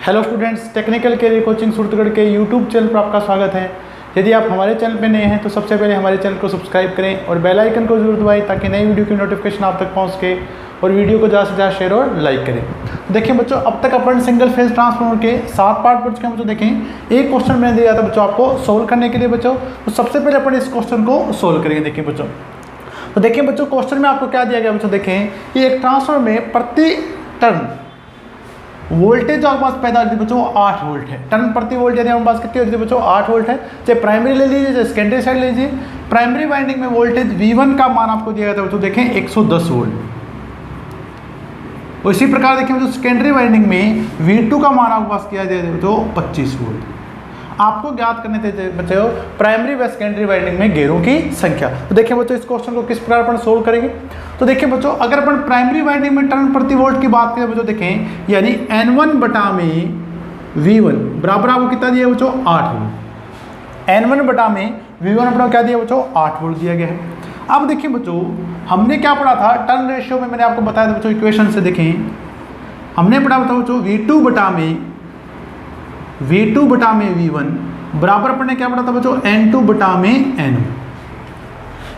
Hello students, technical career coaching Suratgarh के YouTube channel पर आपका स्वागत है। यदि आप हमारे चैनल पर नए हैं तो सबसे पहले हमारे चैनल को सब्सक्राइब करें और बेल आइकन को जरूर दबाएं ताकि नई वीडियो की नोटिफिकेशन आप तक पहुंच सके और वीडियो को ज़्यादा से ज़्यादा शेयर और लाइक करें। देखिए बच्चों, अब तक अपन सिंगल फेज ट्रांसफार्मर के 7 पार्ट पढ़ चुके हैं। बच्चों देखें, एक क्वेश्चन मैंने दिया था बच्चों आपको सोल्व करने के लिए बच्चों, तो सबसे पहले अपन इस क्वेश्चन को सोल्व करेंगे। देखिए बच्चों, तो देखिए बच्चों, क्वेश्चन में आपको क्या दिया गया बच्चों, देखें कि एक ट्रांसफार्मर में प्रति टर्न वोल्टेज जो आपके पास पैदा होती है बच्चों 8 वोल्ट है। टर्न प्रति वोल्ट यानी हमारे पास कितनी होती है बच्चों 8 वोल्ट है। चाहे प्राइमरी ले लीजिए चाहे सेकेंडरी साइड ले लीजिए। प्राइमरी वाइंडिंग में वोल्टेज V1 का मान आपको दिया गया था बच्चों, देखें 110 वोल्ट। इसी प्रकार देखिए बच्चों, सेकेंडरी वाइंडिंग में V2 का मान आपके पास किया गया था बच्चों 25 वोल्ट। आपको ज्ञात करने थे बच्चों प्राइमरी व सेकेंडरी वाइंडिंग में गेयरों की संख्या। तो देखिए बच्चों, इस क्वेश्चन को किस प्रकार अपन सोल्व करेंगे। तो देखिए बच्चों, अगर अपन प्राइमरी वाइंडिंग में टर्न प्रति वोल्ट की बात करें बच्चों, देखें यानी N1 बटा में V1 बराबर आपको कितना दिया बच्चों 8 वोल्ट। N1 बटा में V1 अपना क्या दिया बच्चों 8 वोल्ट दिया गया है। अब देखिए बच्चों, हमने क्या पढ़ा था टर्न रेशियो में, मैंने आपको बताया था बच्चों इक्वेशन से। देखें हमने पढ़ा था बच्चों V2 बटा में V1 बराबर अपने क्या पढ़ा था बच्चों N2 बटा में N1।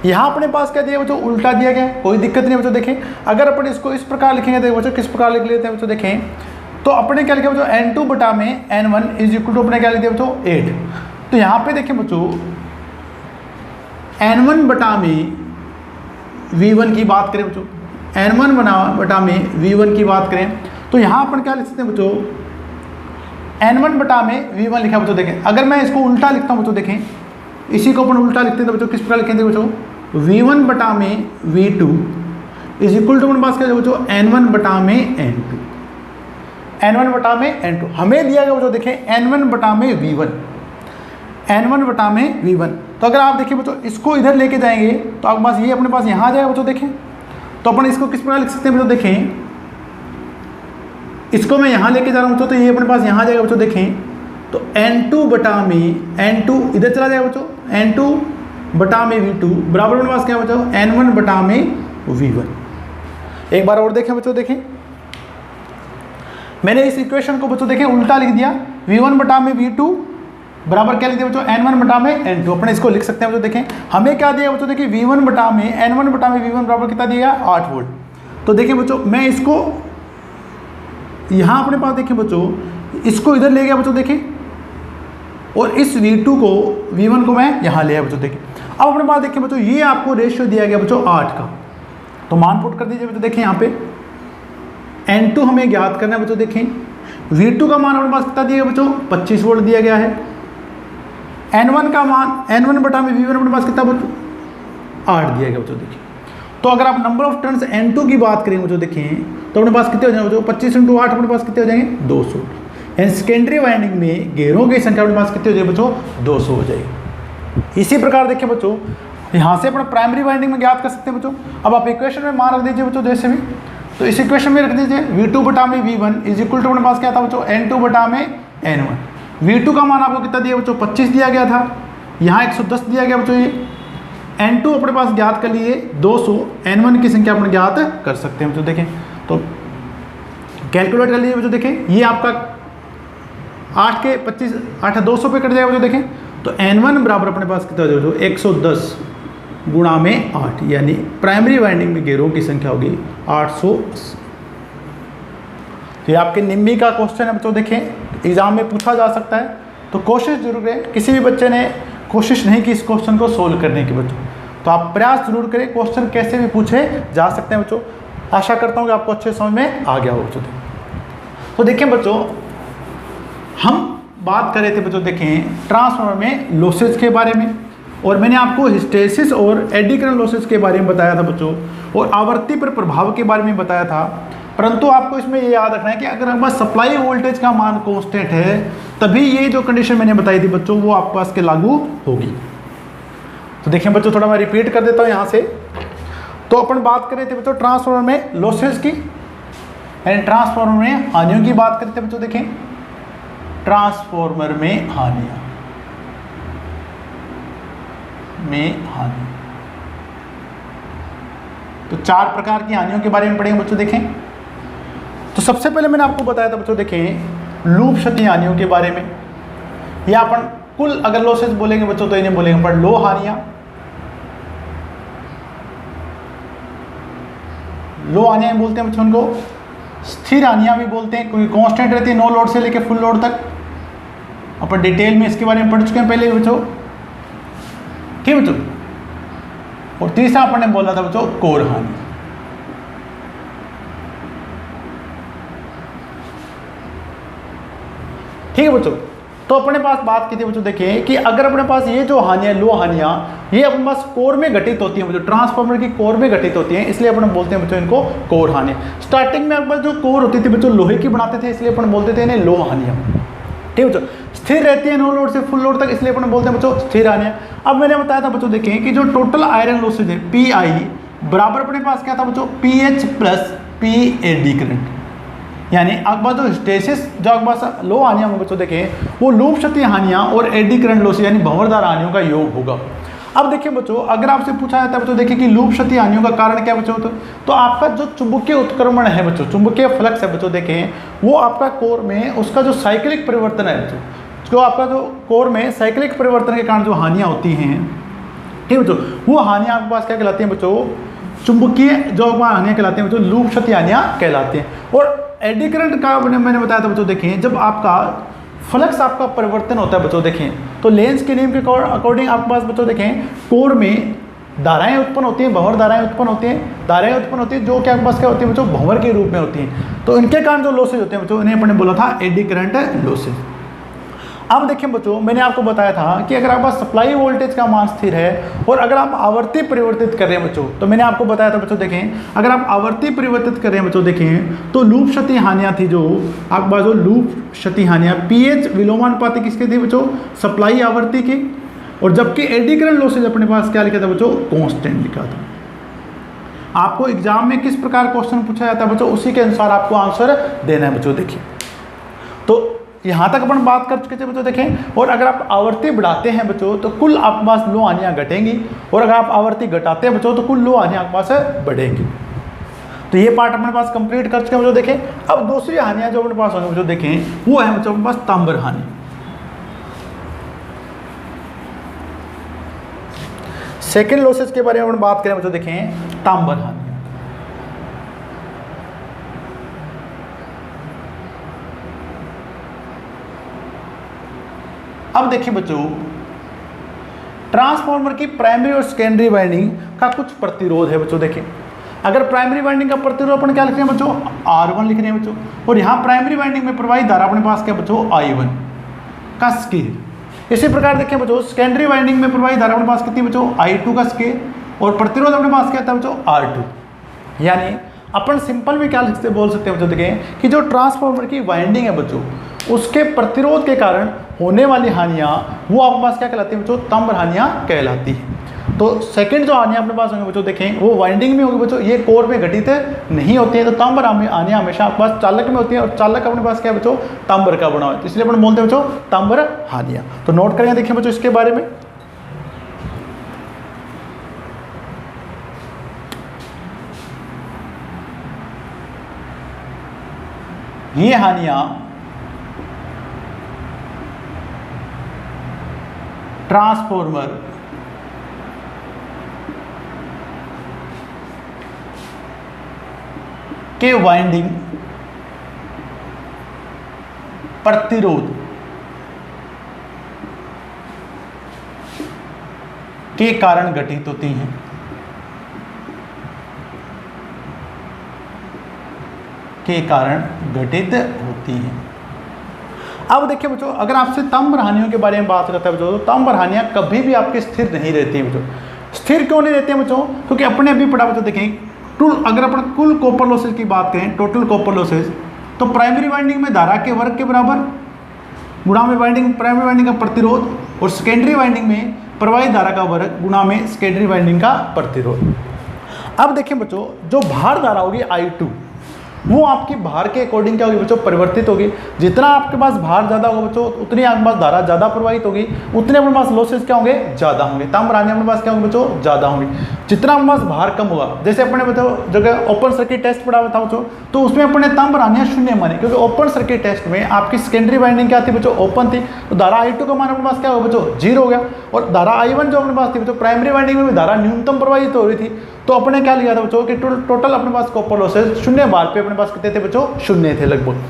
यहाँ अपने पास क्या दिया बच्चों उल्टा दिया गया, कोई दिक्कत नहीं बच्चों। देखें अगर अपन इसको इस प्रकार लिखेंगे तो बच्चों किस प्रकार लिख लेते हैं बच्चों, देखें तो अपने क्या लिखा बच्चों N2 बटा में N1 इज इक्वल टू अपने क्या लिख दिया बच्चों 8। तो यहाँ पे देखें बच्चों N1 बटा में V1 की बात करें बच्चों, N1 बटा में V1 की बात करें तो यहाँ अपन क्या लिख सकते हैं बच्चों N1 बटा में V1 लिखा बच्चों। देखें अगर मैं इसको उल्टा लिखता हूँ बच्चों, देखें इसी को अपन उल्टा लिखते हैं तो बच्चों किस प्रकार लिखेंगे बच्चों V1 बटा में V2 इज इक्वल टू अपने पास क्या बच्चों N1 बटा में N2। N1 बटा में N2 हमें दिया गया बच्चों, देखें N1 बटा में V1, N1 बटा में V1। तो अगर आप देखिए बच्चों इसको इधर लेके जाएंगे तो आपके पास ये अपने पास यहाँ आ जाएगा बच्चों। देखें तो अपन इसको किस प्रकार लिख सकते हैं बच्चों, देखें इसको मैं यहाँ लेके जा रहा हूँ तो ये अपने पास यहाँ आ जाएगा बच्चों। देखें तो N2 बटा में N2 इधर चला जाएगा बच्चों, N2 बटा में V2 बराबर अपने पास क्या बच्चों N1 बटा में V1। एक बार और देखें बच्चों, देखें मैंने इस इक्वेशन को बच्चों देखें उल्टा लिख दिया, V1 बटा में V2 बराबर क्या लिख दिया बच्चों N1 बटा में N2। अपने इसको लिख सकते हैं बच्चों। देखें हमें क्या दिया बच्चों, देखिए V1 बटा में N1 बटा में V1 बराबर कितना दिया 8 वोल्ट। तो देखिए बच्चों मैं इसको यहाँ अपने पास देखें बच्चों इसको इधर ले गया बच्चों, देखें और इस V2 को V1 को मैं यहाँ ले आया बच्चों। देखें अब अपने पास देखें बच्चों ये आपको रेशियो दिया गया बच्चों 8 का, तो मान पुट कर दीजिए बच्चों। देखें यहाँ पे N2 हमें ज्ञात करना है बच्चों। देखें V2 का मान अपने पास कितना दिया गया बच्चों 25 वोल्ट दिया गया है। N1 का मान N1 बटा में V1 अपने पास कितना बच्चों 8 दिया गया बच्चों। देखिए तो अगर आप नंबर ऑफ टर्न्स N2 की बात करें बच्चों, देखें तो अपने पास कितने हो जाएंगे बच्चों 25 × 8 अपने पास कितने हो जाएंगे 200। एंड सेकेंडरी वाइंडिंग में गेयरों की संख्या अपने पास कितनी हो जाएगी बच्चों 200 हो जाएगी। इसी प्रकार देखिए बच्चों यहाँ से अपने प्राइमरी वाइंडिंग में ज्ञात कर सकते हैं बच्चों। अब आप इक्वेशन में मान रख दीजिए बच्चों जैसे भी, तो इस इक्वेशन में रख दीजिए V2 बटा में V1 इज इक्वल टू अपने पास क्या था बच्चों N2 बटा में N1। V2 का मान आपको कितना दिया बच्चों 25 दिया गया था, यहाँ 110 दिया गया बच्चों। ये N2 अपने पास ज्ञात कर लिए 200, N1 की संख्या अपने ज्ञात कर सकते हैं बच्चों। देखें तो कैलकुलेट कर लीजिए बच्चों। देखें ये आपका 8 के 25 8 200 पे कट जाएगा बच्चों। देखें तो N1 बराबर अपने पास कितना हो जाएगा 110 गुणा में 8, यानी प्राइमरी वाइंडिंग में गेयरों की संख्या होगी 880। तो ये आपके निम्मी का क्वेश्चन है बच्चों। देखें एग्जाम में पूछा जा सकता है, तो कोशिश जरूर करें। किसी भी बच्चे ने कोशिश नहीं की इस क्वेश्चन को सोल्व करने की बच्चों, तो आप प्रयास जरूर करें। क्वेश्चन कैसे भी पूछे जा सकते हैं बच्चों। आशा करता हूँ कि आपको अच्छे समझ में आ गया हो बच्चों। तो देखें बच्चों हम बात कर रहे थे बच्चों, देखें ट्रांसफार्मर में लॉसेज के बारे में, और मैंने आपको हिस्टैरिसीस और एडी करंट लॉसेज के बारे में बताया था बच्चों, और आवृत्ति पर प्रभाव के बारे में बताया था। परंतु आपको इसमें ये याद रखना है कि अगर हमारे पास सप्लाई वोल्टेज का मान कांस्टेंट है तभी ये जो कंडीशन मैंने बताई थी बच्चों वो आपके पास के लागू होगी। तो देखें बच्चों थोड़ा मैं रिपीट कर देता हूँ यहाँ से। तो अपन बात कर रहे थे बच्चों ट्रांसफार्मर में लॉसेज की एंड ट्रांसफार्मर में हानियों की बात करते थे बच्चों। देखें ट्रांसफार्मर में हानि, तो 4 प्रकार की हानियों के बारे में पढ़ेंगे बच्चों। देखें तो सबसे पहले मैंने आपको बताया था बच्चों, देखें लूप क्षति हानियों के बारे में, या अपन कुल अगर लॉसेस बोलेंगे बच्चों तो इन्हें बोलेंगे पर लो हानियां, लो हानियां बोलते हैं बच्चों उनको। स्थिर हानियां भी बोलते हैं क्योंकि कांस्टेंट रहती है नो लोड से लेकर फुल लोड तक। अपन डिटेल में इसके बारे में पढ़ चुके हैं पहले बच्चों, ठीक है बच्चों। और तीसरा अपन ने बोला था बच्चों कोर हानि। ठीक है बच्चों, तो अपने पास बात की थी बच्चों, देखिए कि अगर अपने पास ये जो हानियां लो हानियां ये अपने पास कोर में घटित होती हैं बच्चों, ट्रांसफार्मर की कोर में घटित होती हैं, इसलिए अपन बोलते हैं बच्चों इनको कोर हानि। स्टार्टिंग में अपने पास जो कोर होती थी बच्चों लोहे की बनाते थे, इसलिए अपन बोलते थे इन्हें लो हानियां। ठीक है बच्चों, स्थिर रहती है नो लोड से फुल लोड तक, इसलिए अपन बोलते हैं बच्चों स्थिर हानियां। अब मैंने बताया था बच्चों देखिए कि जो टोटल आयरन लॉसेज है PI बराबर अपने पास क्या था बच्चों PH प्लस PAD करंट, यानी आपके पास जो स्टेसिस जो आपके पास लो हानियां होंगे बच्चों देखें वो लूप क्षति हानियां और एडी करंट लॉसेज यानी भंवरदार हानियों का योग होगा। अब देखिए बच्चों अगर आपसे पूछा जाता है बच्चों देखिए कि लूप क्षति हानियों का कारण क्या बच्चों, तो आपका जो चुंबकीय उत्क्रमण है बच्चों, चुंबकीय फ्लक्स है बच्चों देखें वो आपका कोर में उसका जो साइक्लिक परिवर्तन है बच्चों, जो आपका जो कोर में साइक्लिक परिवर्तन के कारण जो हानियां होती हैं, ठीक है बच्चों, वो हानियां आपके पास क्या कहलाती हैं बच्चों, चुंबकीय जो हानियां कहलाती हैं बच्चों लूप क्षति हानियां कहलाती हैं। और एडी करंट का मैंने बताया था बच्चों देखें जब आपका फ्लक्स आपका परिवर्तन होता है बच्चों देखें तो लेंस के नियम के अकॉर्डिंग आपके पास बच्चों देखें कोर में धाराएं उत्पन्न होती हैं, भंवर धाराएं उत्पन्न होती हैं, धाराएं उत्पन्न होती हैं जो कि आपके पास क्या होती है बच्चों भंवर के रूप में होती हैं। तो इनके कारण जो लॉसेज होते हैं बच्चों इन्हें अपने बोला था एडी करंट लॉसेज। अब देखिए बच्चों मैंने आपको बताया था कि अगर आपके पास सप्लाई वोल्टेज का मान स्थिर है और अगर आप आवर्ती परिवर्तित कर रहे हैं बच्चों, तो मैंने आपको बताया था बच्चों देखें अगर आप आवर्ती परिवर्तित कर रहे हैं बच्चों देखें तो लूप क्षति हानियां थी जो आपके पास जो लूप क्षति हानियां PH विलोमानुपाती किसके थी बच्चों सप्लाई आवर्ती की, और जबकि एडी करंट लॉसेज अपने पास क्या लिखा था बच्चों कांस्टेंट लिखा था। आपको एग्जाम में किस प्रकार क्वेश्चन पूछा जाता है बच्चों उसी के अनुसार आपको आंसर देना है बच्चों। देखिए तो यहाँ तक अपन बात कर चुके थे बच्चों देखें, और अगर आप आवर्ती बढ़ाते हैं बच्चों तो कुल आपके पास लो हानियां घटेंगी, और अगर आप आवर्ती घटाते हैं बच्चों तो कुल लो हानियां आपके पास बढ़ेंगी। तो ये पार्ट अपने पास कंप्लीट कर चुके हैं बच्चों देखें। अब दूसरी हानियां जो अपने पास होंगी बच्चों देखें वो है बच्चों अपने पास तांबर हानि। सेकेंड लॉसेज के बारे में अपन बात करें बच्चों देखें तांबर हानि। अब देखिए बच्चों ट्रांसफार्मर की प्राइमरी और सेकेंडरी वाइंडिंग का कुछ प्रतिरोध है बच्चों। देखिए अगर प्राइमरी वाइंडिंग का प्रतिरोध अपन क्या लिख रहे हैं बच्चों R1 लिख रहे हैं बच्चों, और यहाँ प्राइमरी वाइंडिंग में प्रवाहित धारा अपने पास क्या बच्चों I1 का स्केल। इसी प्रकार देखिए बच्चों सेकेंडरी वाइंडिंग में प्रवाहित धारा अपने पास कितनी बच्चों I2 का स्केल, और प्रतिरोध अपने पास क्या था बच्चों R2। यानी अपन सिंपल में क्या बोल सकते हैं बच्चों देखें कि जो ट्रांसफार्मर की वाइंडिंग है बच्चों उसके प्रतिरोध के कारण होने वाली हानियां वो आपके पास क्या कहलाती है बच्चों तांबर हानियां कहलाती है। तो सेकंड जो हानियां अपने पास होंगे बच्चों देखें वो वाइंडिंग में होगी बच्चों, ये कोर में घटित नहीं होती है। तो तांबर हानियां हमेशा आपके पास चालक में होती है, और चालक अपने पास क्या बच्चों तांबर का बना हुआ है, इसलिए अपन बोलते हैं बच्चों तांबर हानियां। तो नोट करेंगे देखिए बच्चों इसके बारे में। ये हानियां ट्रांसफार्मर के वाइंडिंग प्रतिरोध के कारण घटित होती हैं। अब देखिए बच्चों अगर आपसे तांबर हानियों के बारे में बात करता है बच्चों तो तांबर हानियां कभी भी आपकी स्थिर नहीं रहती है बच्चों। स्थिर क्यों नहीं रहती है बच्चों, क्योंकि अपने अभी पढ़ा बच्चों देखें अगर अपन कुल कॉपर लॉसेज की बात करें टोटल कॉपर लॉसेज तो प्राइमरी वाइंडिंग में धारा के वर्ग के बराबर गुणा में प्राइमरी वाइंडिंग का प्रतिरोध, और सेकेंडरी वाइंडिंग में प्रवाहित धारा का वर्ग गुणा में सेकेंडरी वाइंडिंग का प्रतिरोध। अब देखिए बच्चों जो भार धारा होगी I2 वो आपकी भार के अकॉर्डिंग क्या होगी बच्चों, परिवर्तित होगी। जितना आपके पास भार ज़्यादा होगा बच्चों, उतनी आपके पास धारा ज़्यादा प्रवाहित होगी, उतने अपने पास लॉसेस क्या होंगे, ज़्यादा होंगे। तांबर हानि अपने पास क्या होंगे बच्चों, ज़्यादा होंगे। जितना अपने पास भार कम होगा, जैसे अपने बताओ जगह ओपन सर्किट टेस्ट पढ़ा हुआ था बच्चों, तो उसमें अपने तांबर हानियाँ शून्य माने, क्योंकि ओपन सर्किट टेस्ट में आपकी सेकेंडरी वाइंडिंग क्या थी बच्चों, ओपन थी, तो धारा I2 का मान अपने पास क्या होगा बच्चों, 0 हो गया। और धारा I1 जो अपने पास थी बच्चों, प्राइमरी वाइंडिंग में धारा न्यूनतम प्रवाहित हो रही थी, तो अपने क्या लिया था बच्चों कि टोटल अपने पास कॉपर लॉसेस शून्य बार पे अपने पास कितने थे बच्चों, शून्य थे लगभग।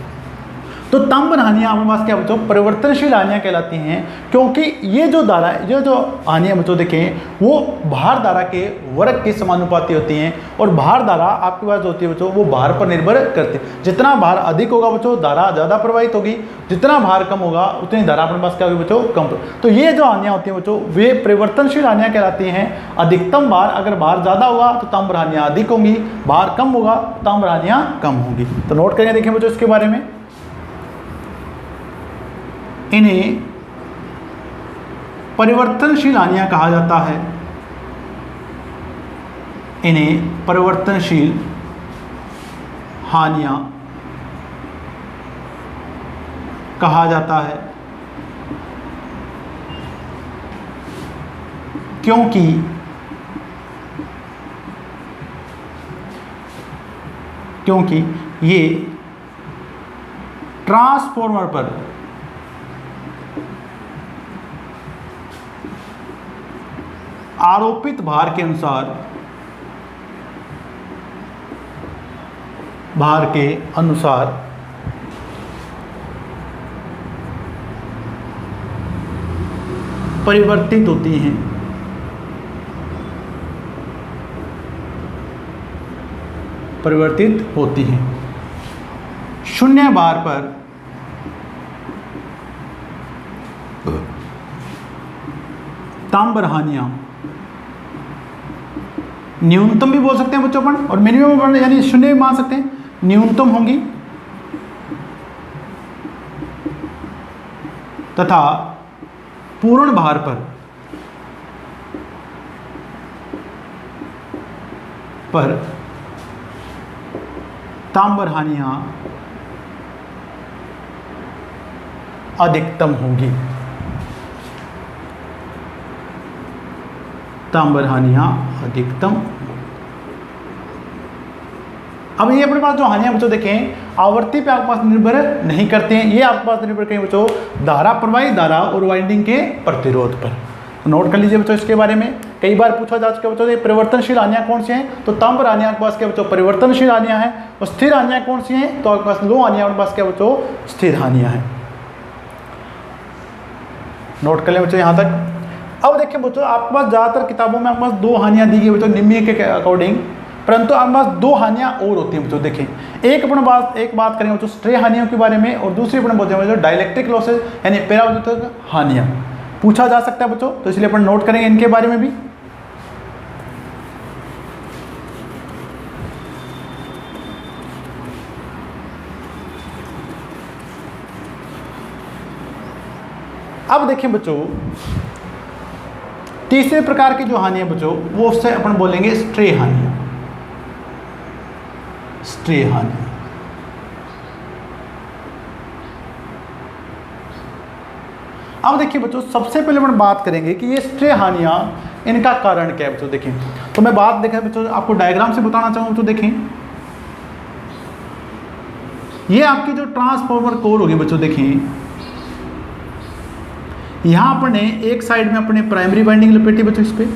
तो तांबर हानियाँ अपने पास क्या बच्चों, परिवर्तनशील हानियाँ कहलाती हैं, क्योंकि ये जो धारा, ये जो हानियाँ बच्चों देखें, वो भार धारा के वर्ग के समानुपाती होती हैं। और भार धारा आपके पास जो होती है बच्चों, वो भार पर निर्भर करती है। जितना भार अधिक होगा बच्चों, धारा ज़्यादा प्रवाहित होगी, जितना भार कम होगा उतनी धारा अपने पास क्या होगी बच्चों, कम। तो ये जो हानियाँ होती हैं बच्चों, वे परिवर्तनशील हानियाँ कहलाती हैं। अधिकतम भार, अगर भार ज़्यादा होगा तो तांबर हानियाँ अधिक होंगी, भार कम होगा तो तांबर हानियाँ कम होंगी। तो नोट करेंगे, देखें बच्चों इसके बारे में। इन्हें परिवर्तनशील हानियां कहा जाता है, इन्हें परिवर्तनशील हानियां कहा जाता है, क्योंकि ये ट्रांसफॉर्मर पर आरोपित भार के अनुसार परिवर्तित होती हैं। शून्य बार पर तांबर हानियां न्यूनतम भी बोल सकते हैं बच्चों अपन, और मिनिमम यानी शून्य भी मान सकते हैं, न्यूनतम होंगी, तथा पूर्ण भार पर तांबर हानियां अधिकतम होंगी। तांबर हानियां अधिकतम। अब ये अपने पास जो हानियां बच्चों देखें, आवर्ती पे आपके पास निर्भर नहीं करते हैं, ये आपके पास निर्भर करें बच्चों धारा, प्रवाही धारा और वाइंडिंग के प्रतिरोध पर। तो नोट कर लीजिए बच्चों इसके बारे में, कई बार पूछा जा चुका है बच्चों। परिवर्तनशील हानियां कौन सी हैं, तो तांबर हानियां आपके पास क्या बच्चों, परिवर्तनशील हानियां हैं। और स्थिर हानियां कौन सी हैं, तो आपके पास लो हानियां आपके पास क्या बच्चों, स्थिर हानियां हैं। नोट कर लें बच्चों यहाँ तक। अब देखिए बच्चों, आपके पास ज़्यादातर किताबों में आपके पास 2 हानियां दी गई बच्चों निम्न के अकॉर्डिंग, परंतु आपके पास 2 हानियां और होती हैं बच्चों। देखें, एक बात करेंगे बच्चों स्ट्रे हानियों के बारे में, और दूसरी अपन बोलते हैं बच्चों डाइलेक्ट्रिक लॉसेज यानी पेराविद्युत हानियां। पूछा जा सकता है बच्चों, तो इसलिए अपन नोट करेंगे इनके बारे में भी। अब देखें बच्चों, तीसरे प्रकार की जो हानियां बच्चों, वो उससे अपन बोलेंगे स्ट्रे हानियां। स्ट्रे हानियां अब देखिए बच्चों, सबसे पहले अपन बात करेंगे कि ये स्ट्रे हानियां, इनका कारण क्या है बच्चों। देखें, तो मैं बात देखें बच्चों, आपको डायग्राम से बताना चाहूँगा बच्चों। देखें, ये आपकी जो ट्रांसफॉर्मर कोर होगी बच्चों, देखें यहाँ अपने एक साइड में अपने प्राइमरी वाइंडिंग लपेटी बच्चों इस पे,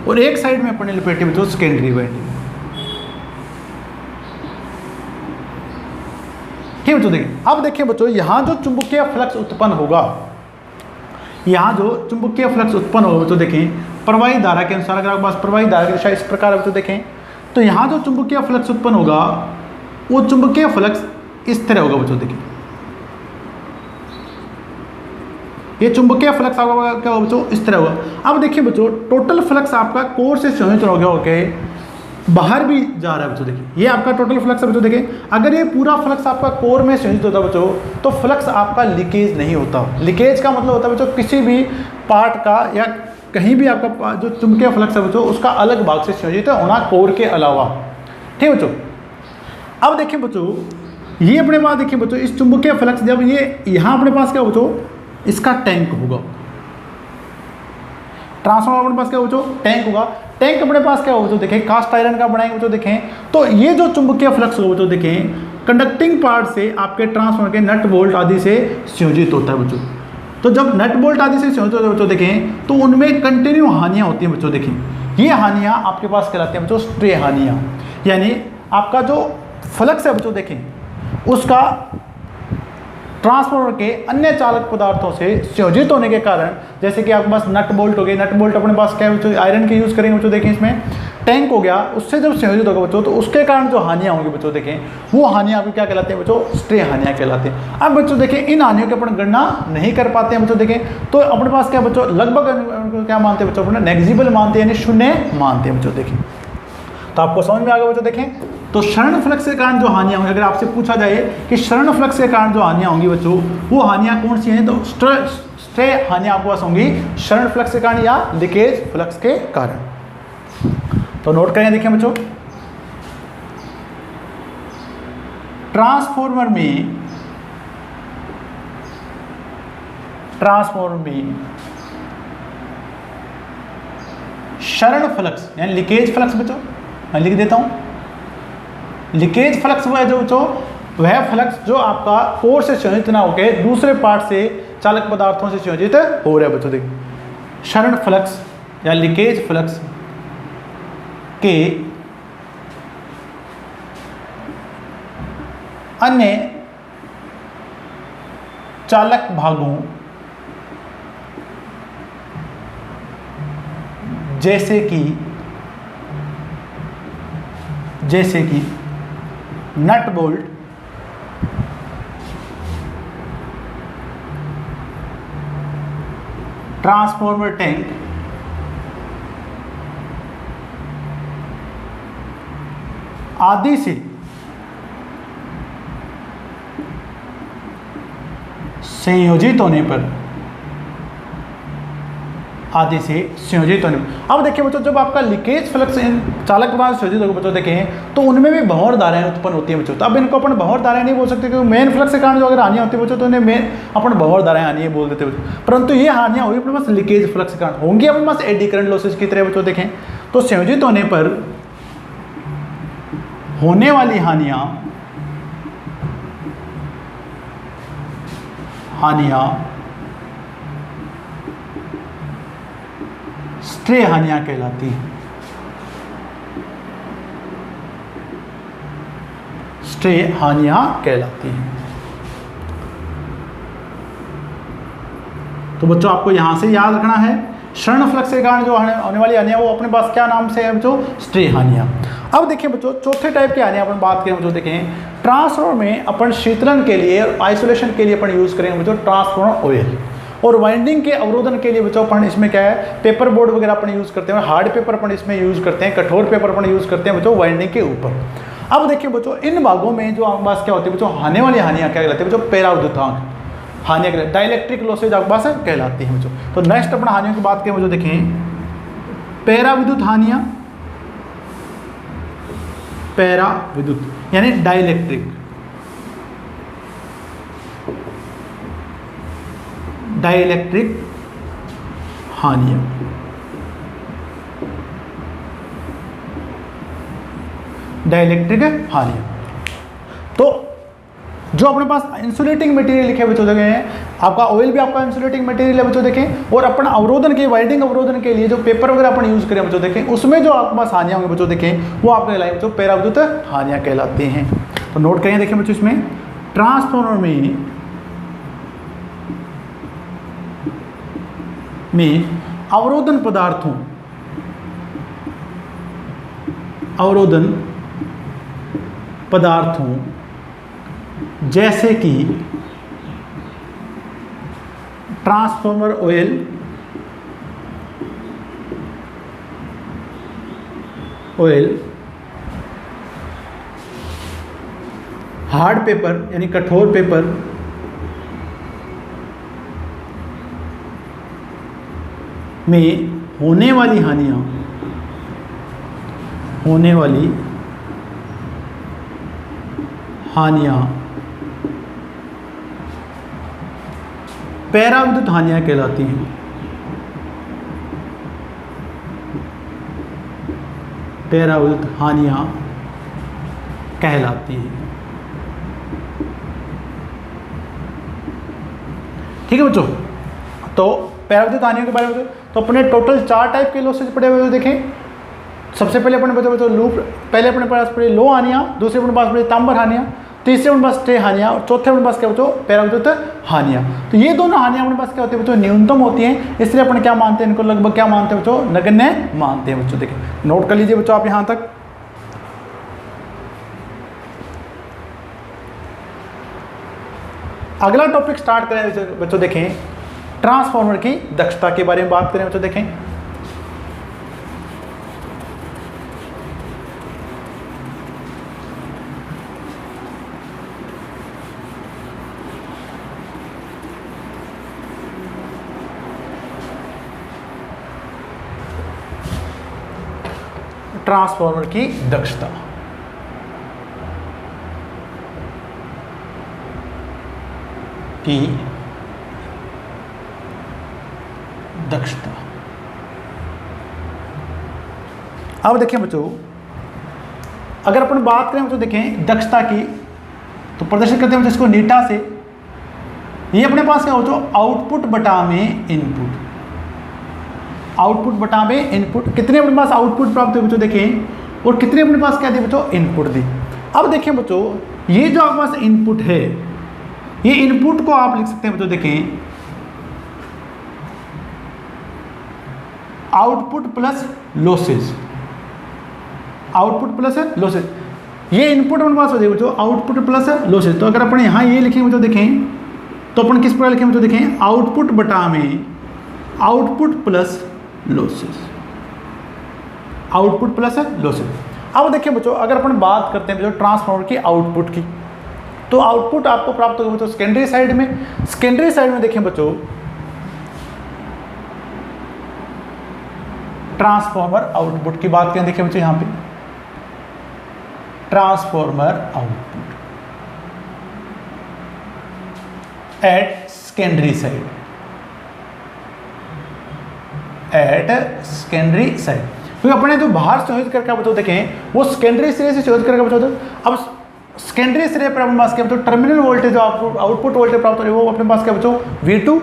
और एक साइड में अपने लपेटी बच्चों सेकेंडरी वाइंडिंग। ठीक बच्चों, देखिए अब देखिए बच्चों, यहाँ जो चुंबकीय फ्लक्स उत्पन्न होगा, यहाँ जो चुंबकीय फ्लक्स उत्पन्न होगा बच्चों, देखें प्रवाही धारा के अनुसार, अगर आपके पास प्रवाही धारा की दिशा इस प्रकार है बच्चों, देखें तो यहाँ जो चुंबकीय फ्लक्स उत्पन्न होगा, वो चुंबकीय फ्लक्स इस तरह होगा बच्चों। देखिए, ये चुंबकीय फ्लक्स आपका क्या होगा बच्चों, इस तरह होगा। अब देखिए बच्चों, टोटल फ्लक्स आपका कोर से संयुक्त हो गया, ओके, बाहर भी जा रहा है बच्चों। देखिए, ये आपका टोटल फ्लक्स है बच्चों। देखिए, अगर ये पूरा फ्लक्स आपका कोर में संयुक्त होता है बच्चों, तो फ्लक्स आपका लीकेज नहीं होता। लीकेज का मतलब होता है बच्चों किसी भी पार्ट का या कहीं भी आपका जो चुंबकीय फ्लक्स है बच्चों, उसका अलग भाग से संयोजित होना कोर के अलावा। ठीक बच्चों, अब देखिए बच्चों, ये अपने पास देखिए बच्चों, इस चुंबकीय फ्लक्स जब ये यहाँ अपने पास क्या हो बच्चों, इसका टैंक होगा, ट्रांसफार्मर अपने पास क्या हो बच्चों, टैंक होगा। टैंक अपने पास क्या हो बच्चों, देखें कास्ट आयरन का बनाएंगे बच्चों, देखें तो ये जो चुंबकीय फ्लक्स हो बच्चों, देखें कंडक्टिंग पार्ट से आपके ट्रांसफार्मर के नट बोल्ट आदि से संयोजित होता है बच्चों। तो जब नट बोल्ट आदि से संयोजित होता है बच्चों, देखें तो उनमें कंटिन्यू हानियाँ होती हैं बच्चों। देखें ये हानियाँ आपके पास कहलाती हैं बच्चों स्ट्रे हानियाँ, यानी आपका जो फ्लक्स है बच्चों, देखें उसका ट्रांसफार्मर के अन्य चालक पदार्थों से संयोजित होने के कारण, जैसे कि आपके पास नट बोल्ट हो गए, नट बोल्ट अपने पास क्या है बच्चों, आयरन के यूज़ करेंगे बच्चों। देखें इसमें टैंक हो गया, उससे जब संयोजित होगा बच्चों, तो उसके कारण जो हानियाँ होंगी बच्चों, देखें वो हानियाँ आपको क्या कहलाती हैं बच्चों, स्ट्रे हानियाँ कहलाती हैं। अब बच्चों देखें इन हानियों की अपन गणना नहीं कर पाते हैं बच्चों। देखें तो अपने पास क्या बच्चों, लगभग क्या मानते हैं बच्चों, अपने नेग्लिजिबल मानते हैं, यानी शून्य मानते हैं बच्चों। देखें तो आपको समझ में आ गया बच्चों। देखें तो शरण फ्लक्स के कारण जो हानियाँ होंगी, अगर आपसे पूछा जाए कि शरण फ्लक्स के कारण जो हानियाँ होंगी बच्चों, वो हानियाँ कौन सी हैं, तो स्ट्रे हानियाँ आपके पास होंगी शरण फ्लक्स के कारण या लीकेज फ्लक्स के कारण। तो नोट करें, देखिए बच्चों ट्रांसफार्मर में शरण फ्लक्स यानी लीकेज फ्लक्स बच्चों, मैं लिख देता हूं, लीकेज फ्लक्स वह जो बच्चों, वह फ्लक्स जो आपका कोर से संयोजित ना होकर दूसरे पार्ट से चालक पदार्थों से संयोजित हो रहा है बच्चों। देखिए शरण फ्लक्स या लीकेज फ्लक्स के अन्य चालक भागों जैसे कि नट बोल्ट, ट्रांसफार्मर टैंक, आदि से संयोजित होने पर, अब देखिए बच्चों, जब आपका लीकेज फ्लक्स इन चालक पदार्थ संयोजित होगा बच्चों, देखें तो उनमें भी भंवर धाराएं उत्पन्न होती हैं बच्चों। तो अब इनको अपन भंवर धाराएं नहीं बोल सकते, क्योंकि मेन फ्लक्स के कारण जो अगर हानियां होती है बच्चों, तो इन्हें मेन अपन भंवर धाराएं हानियां बोल देते बच्चों। परंतु ये हानियां होगी अपने पास लीकेज फ्लक्स के कारण, होंगी अपने पास एडी करंट लॉसेज की तरह बच्चों। देखें तो संयोजित होने पर होने वाली हानियां स्ट्रे हानियां कहलाती हैं, स्ट्रे हानियां कहलाती हैं। तो बच्चों आपको यहां से याद रखना है, शरण फ्लक्स के कारण जो होने वाली हानियां वो अपने पास क्या नाम से है बच्चों, स्ट्रे हानियां। अब देखिए बच्चों चौथे टाइप की हानियां अपन बात करें बच्चों, देखें ट्रांसफार्मर में अपन शीतलन के लिए और आइसोलेशन के लिए अपन यूज करेंगे बच्चों ट्रांसफार्मर ऑयल, और वाइंडिंग के अवरोधन के लिए बच्चों अपन इसमें क्या है, पेपर बोर्ड वगैरह अपन यूज करते हैं, हार्ड पेपर अपन इसमें यूज करते हैं, कठोर पेपर अपन यूज करते हैं बच्चों वाइंडिंग के ऊपर। अब देखिए बच्चों इन भागों में जो आपके पास क्या होती है बच्चों, आने वाली हानियां क्या कहलाती है बच्चों, पैराविद्युतांक हानियां कहलाती है, डाइलेक्ट्रिक लॉसेज आपके पास कहलाती है बच्चों। तो नेक्स्ट अपना हानियों की बात करें बच्चों, देखें पैराविद्युत हानियां, पैराविद्युत यानी डाइलेक्ट्रिक हानियां। डाइलेक्ट्रिक हानियां तो जो अपने पास इंसुलेटिंग मटेरियल लिखे बच्चों देखे हैं, आपका ऑयल भी आपका इंसुलेटिंग मटेरियल है बच्चों देखें, और अपन अवरोधन के वाइंडिंग अवरोधन के लिए जो पेपर वगैरह अपन यूज करें बच्चों देखें, उसमें जो आपके पास हानियां होंगी बच्चों देखें, वो आपके लाइन बच्चों पैराविद्युत हानियां कहलाती हैं। तो नोट करें, देखें बच्चों इसमें ट्रांसफार्मर में अवरोधन पदार्थों जैसे कि ट्रांसफार्मर ऑयल, हार्ड पेपर यानी कठोर पेपर, में होने वाली हानियां पैरा विद्युत हानियां कहलाती हैं। पैरा विद्युत हानियां कहलाती हैं। ठीक है बच्चों, तो पैरा विद्युत हानियों के बारे में तो अपने टोटल 4 टाइप के लॉसेज पड़े हुए देखें। सबसे पहले अपने बच्चों लूप, पहले अपने पास पड़े लो हानियां, दूसरे अपने पास पड़े तांबर हानियां, तीसरे अपने पास स्टे हानियां और चौथे अपने पास क्या बच्चों पैरा विद्युत हानियां। तो ये दोनों हानियां अपने पास क्या होती है बच्चों न्यूनतम होती हैं, इसलिए अपन क्या मानते हैं इनको लगभग क्या मानते हैं बच्चों नगण्य मानते हैं बच्चों। देखिए नोट कर लीजिए बच्चों आप यहां तक। अगला टॉपिक स्टार्ट करें बच्चों, देखें ट्रांसफार्मर की दक्षता के बारे में बात करें बच्चों। देखें ट्रांसफार्मर की दक्षता। की दक्षता। अब देखें बच्चों, अगर अपन बात करें बच्चों देखें दक्षता की, तो प्रदर्शित करते हैं बच्चों इसको नीटा से। ये अपने पास क्या बच्चों आउटपुट बटा में इनपुट, आउटपुट बटा में इनपुट, कितने अपने पास आउटपुट प्राप्त हुए बच्चों देखें और कितने अपने पास क्या दी बच्चों इनपुट दी। अब देखें बच्चों ये जो आपके पास इनपुट है, ये इनपुट को आप लिख सकते हैं बच्चों देखें output plus losses, output plus losses. ये इनपुट अपने पास हो जाएगा बच्चों आउटपुट प्लस लॉसेज। तो अगर अपन यहाँ ये लिखेंगे बच्चों देखें, तो अपन किस प्रकार लिखेंगे बच्चों देखें आउटपुट बटा में output plus losses, output plus losses. अब देखिए बच्चों अगर अपन बात करते हैं बच्चों ट्रांसफार्मर की आउटपुट की, तो आउटपुट आपको प्राप्त होगा बच्चों सेकेंडरी साइड में। सेकेंडरी साइड में देखें बच्चों ट्रांसफार्मर आउटपुट की बात करें, देखिए बच्चों यहां पे transformer output at secondary side, at secondary side. क्योंकि अपने जो बाहर संयोजित करके बच्चों देखें वो सेकेंडरी सिरे से संयोजित करके बच्चों, अब सेकेंडरी सिरे पर अपने पास क्या बच्चों टर्मिनल वोल्टेज जो आपको आउटपुट वोल्टेज प्राप्त हो रही है वो अपने पास क्या बच्चों V2,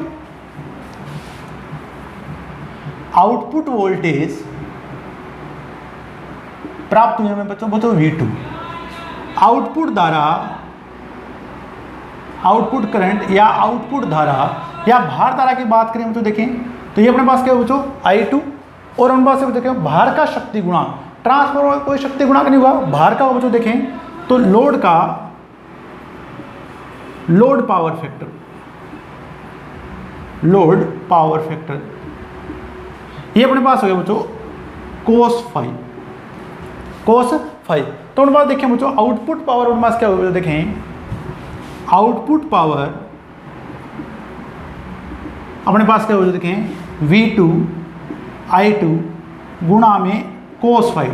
आउटपुट वोल्टेज प्राप्त हुई हमें बच्चों V2, आउटपुट धारा, आउटपुट करंट या आउटपुट धारा या भार धारा की बात करें बच्चों देखें तो ये अपने पास क्या बच्चों I2 और अपने पास देखें भार का शक्ति गुणांक, ट्रांसफार्मर कोई शक्ति गुणांक नहीं हुआ, भार का बच्चों देखें तो लोड का load power factor, load power factor ये अपने पास हो गया बच्चों cos फाइव, cos 5। तो अपने पास देखें बच्चों आउटपुट पावर अपने पास क्या होगा देखें आउटपुट पावर अपने पास क्या होगा देखें V2 I2 गुणा में cos 5